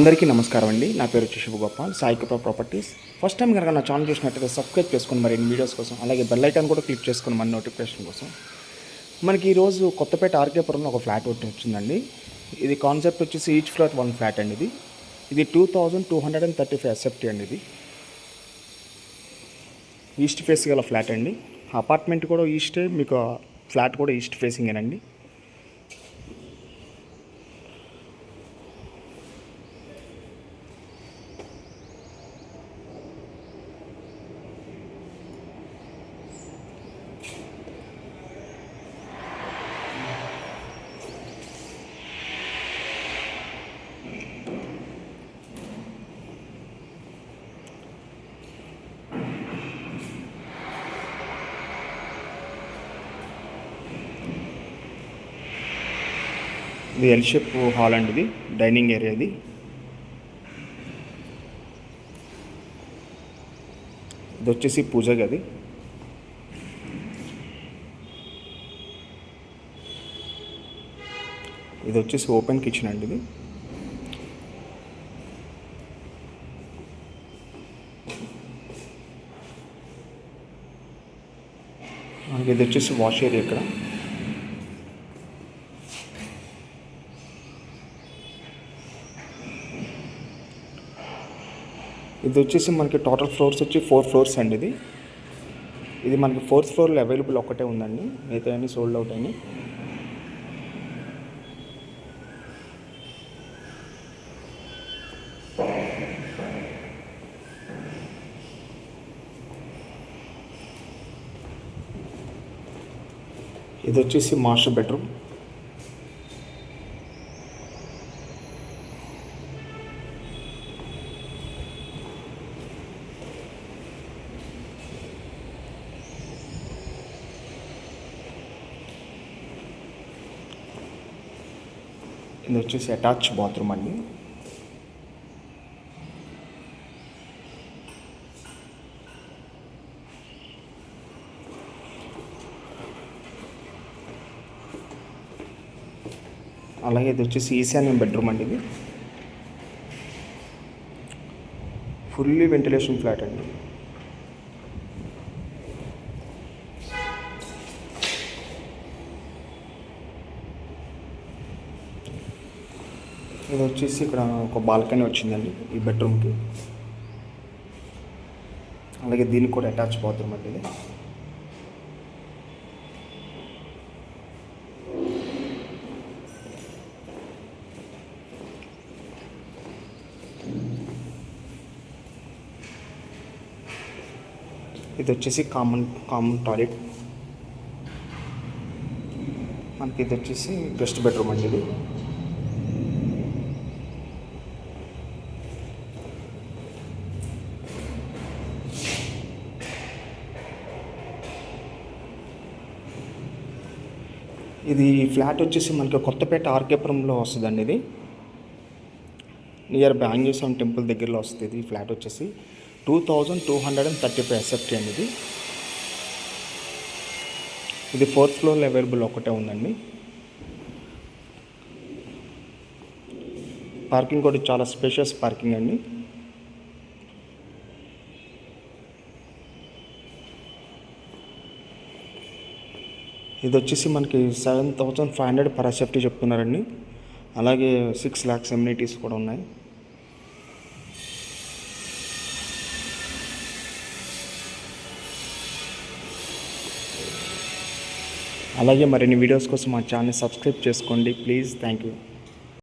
అందరికీ నమస్కారం అండి. నా పేరు వచ్చి శివగోపాల్, సాయి కృప ప్రాపర్టీస్. ఫస్ట్ టైం కనుక నా ఛానల్ చూసినట్టయితే సబ్స్క్రైబ్ చేసుకొని మరిన్ని వీడియోస్ కోసం, అలాగే బెల్ ఐకాన్ కూడా క్లిక్ చేసుకొని మన నోటిఫికేషన్ కోసం. మనకి ఈరోజు కొత్తపేట ఆర్కేపురంలో ఒక ఫ్లాట్ ఒకటి వచ్చిందండి. ఇది కాన్సెప్ట్ వచ్చేసి ఈచ్ ఫ్లాట్ 1 ఫ్లాట్ అండి. ఇది 2235 ఎస్ఎఫ్టీ అండి. ఇది ఈస్ట్ ఫేస్ గల ఫ్లాట్ అండి. అపార్ట్మెంట్ కూడా ఈస్టే, మీకు ఫ్లాట్ కూడా ఈస్ట్ ఫేసింగేనండి. ఇది ఎల్ షేప్ హాల్ అండి. ఇది డైనింగ్ ఏరియా. ఇది వచ్చేసి పూజ గది. ఇది వచ్చేసి ఓపెన్ కిచెన్ అండి. ఇది వచ్చేసి వాష్ ఏరియా. ఇక్కడ ఇది వచ్చేసి మనకి టోటల్ ఫ్లోర్స్ వచ్చి 4 ఫ్లోర్స్ అండి. ఇది మనకి 4th ఫ్లోర్లో అవైలబుల్ ఒక్కటే ఉందండి, మిగతా అన్ని సోల్డ్ అవుట్ అయినాయి. ఇది వచ్చేసి మాస్టర్ బెడ్రూమ్. ఇది వచ్చేసి అటాచ్ బాత్రూమ్ అండి. అలాగే ఇది వచ్చేసి ఈశాన్యం బెడ్రూమ్ అండి. ఇది ఫుల్లీ వెంటిలేషన్ ఫ్లాట్ అండి. ఇది వచ్చేసి ఇక్కడ ఒక బాల్కనీ వచ్చిందండి ఈ బెడ్రూమ్కి. అలాగే దీనికి కూడా అటాచ్ బాత్రూమ్ అండి. ఇది వచ్చేసి కామన్ టాయిలెట్. మనకి ఇది వచ్చేసి గెస్ట్ బెడ్రూమ్ అండి. ఇది ఫ్లాట్ వచ్చేసి మనకి కొత్తపేట ఆర్కేపురంలో వస్తుందండి. ఇది నియర్ ఆంజనేయస్వామి టెంపుల్ దగ్గరలో వస్తుంది. ఈ ఫ్లాట్ వచ్చేసి 2235 ఎస్ఎఫ్టీ అండి. ఇది 4th ఫ్లోర్లో అవైలబుల్ ఒకటే ఉందండి. పార్కింగ్ కూడా చాలా స్పేషియస్ పార్కింగ్ అండి. ఇది వచ్చేసి మనకి 7,500 పర్ ఎస్ఎఫ్టీ చెప్తున్నారండి. అలాగే 6 lakhs ఎమ్యూనిటీస్ కూడా ఉన్నాయి. అలాగే మరిన్ని వీడియోస్ కోసం మా ఛానల్ సబ్స్క్రైబ్ చేసుకోండి ప్లీజ్. Thank you.